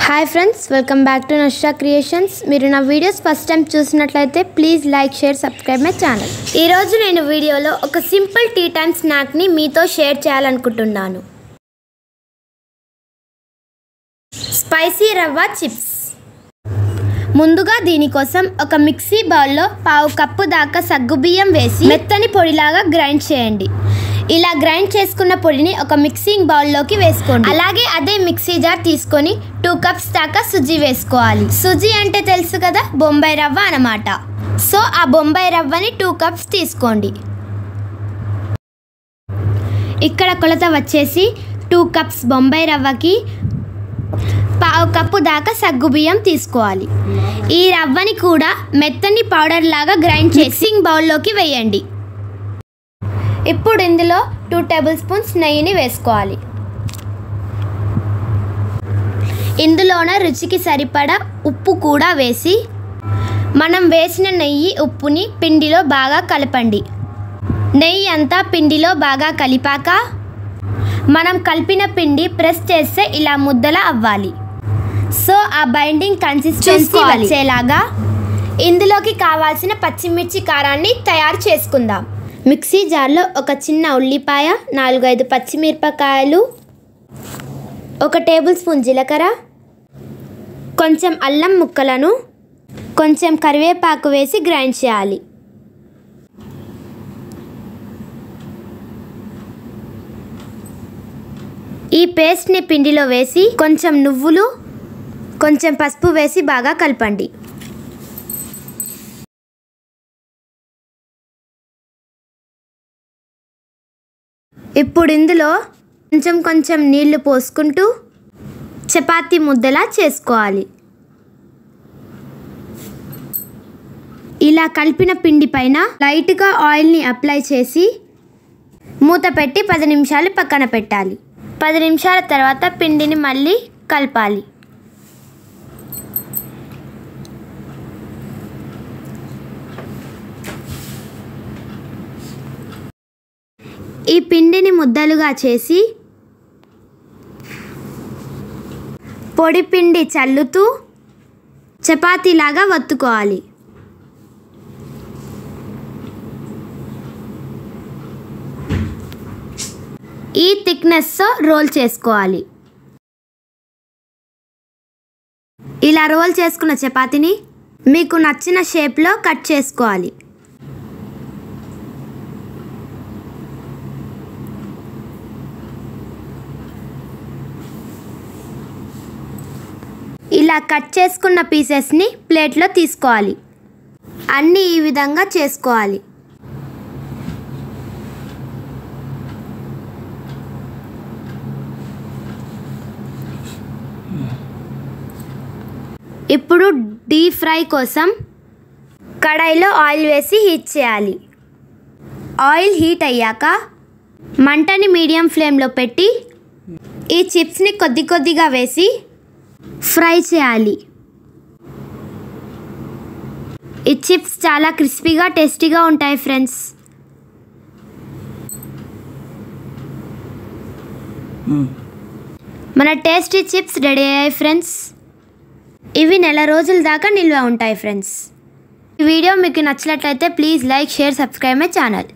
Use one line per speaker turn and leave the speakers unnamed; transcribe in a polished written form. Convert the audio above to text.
Hi friends, welcome back to Nashra creations. మీరు నా videos first time చూసినట్లయితే please like, share, subscribe my channel. ఈరోజు నేను వీడియోలో ఒక సింపుల్ టీ టైమ్ స్నాక్ని మీతో షేర్ చేయాలనుకుంటున్నాను. స్పైసీ రవ్వ చిప్స్. ముందుగా దీనికోసం ఒక మిక్సీ బౌల్లో 1/2 కప్పు దాకా సగ్గుబియ్యం వేసి మెత్తని పొడిలాగా గ్రైండ్ చేయండి. ఇలా గ్రైండ్ చేసుకున్న పొడిని ఒక మిక్సింగ్ బౌల్లోకి వేసుకోండి. అలాగే అదే మిక్సీ జార్ తీసుకొని 2 కప్స్ దాకా సుజీ వేసుకోవాలి. సుజీ అంటే తెలుసు కదా, బొంబాయి రవ్వ అన్నమాట. సో ఆ బొంబాయి రవ్వని 2 కప్స్ తీసుకోండి. ఇక్కడ కొలత వచ్చేసి 2 కప్స్ బొంబాయి రవ్వకి 1/2 కప్పు దాకా సగ్గుబియ్యం తీసుకోవాలి. ఈ రవ్వని కూడా మెత్తని పౌడర్ లాగా గ్రైండ్ చేసి మిక్సింగ్ బౌల్లోకి వేయండి. ఇప్పుడు ఇందులో 2 టేబుల్ స్పూన్స్ నెయ్యిని వేసుకోవాలి. ఇందులోనే రుచికి సరిపడా ఉప్పు కూడా వేసి మనం వేసిన నెయ్యి ఉప్పుని పిండిలో బాగా కలపండి. నెయ్యి అంతా పిండిలో బాగా కలిపాక మనం కలిపిన పిండి ప్రెస్ చేస్తే ఇలా ముద్దలా అవ్వాలి. సో ఆ బైండింగ్ కన్సిస్టెన్సీ వచ్చేలాగా ఇందులోకి కావాల్సిన పచ్చిమిర్చి కారాన్ని తయారు చేసుకుందాం. మిక్సీ జార్లో ఒక చిన్న ఉల్లిపాయ, 4-5 పచ్చిమిరపకాయలు, 1 టేబుల్ స్పూన్ జీలకర్ర, కొంచెం అల్లం ముక్కలను, కొంచెం కరివేపాకు వేసి గ్రైండ్ చేయాలి. ఈ పేస్ట్ని పిండిలో వేసి కొంచెం నువ్వులు, కొంచెం పసుపు వేసి బాగా కలపండి. ఇప్పుడు ఇందులో కొంచెం నీళ్లు పోసుకుంటూ చపాతీ ముద్దలా చేసుకోవాలి. ఇలా కలిపిన పిండి పైన లైట్గా ఆయిల్ని అప్లై చేసి మూత పెట్టి 10 నిమిషాలు పక్కన పెట్టాలి. 10 నిమిషాల తర్వాత పిండిని మళ్ళీ కలపాలి. ఈ పిండిని ముద్దలుగా చేసి పొడి పిండి చల్లుతూ చపాతీలాగా వత్తుకోవాలి. ఈ థిక్నెస్తో రోల్ చేసుకోవాలి. ఇలా రోల్ చేసుకున్న చపాతీని మీకు నచ్చిన షేప్లో కట్ చేసుకోవాలి. ఇలా కట్ చేసుకున్న పీసెస్ని ప్లేట్లో తీసుకోవాలి. అన్నీ ఈ విధంగా చేసుకోవాలి. ఇప్పుడు డీప్ ఫ్రై కోసం కడాయిలో ఆయిల్ వేసి హీట్ చేయాలి. ఆయిల్ హీట్ అయ్యాక మంటని మీడియం ఫ్లేమ్లో పెట్టి ఈ చిప్స్ని కొద్దిగా వేసి ఫ్రై చేయాలి. ఈ చిప్స్ చాలా క్రిస్పీగా, టేస్టీగా ఉంటాయి ఫ్రెండ్స్. మన టేస్టీ చిప్స్ రెడీ అయ్యాయి ఫ్రెండ్స్. ఇవి నెల రోజుల దాకా నిల్వ ఉంటాయి ఫ్రెండ్స్. ఈ వీడియో మీకు నచ్చినట్లయితే please like, share, subscribe my channel.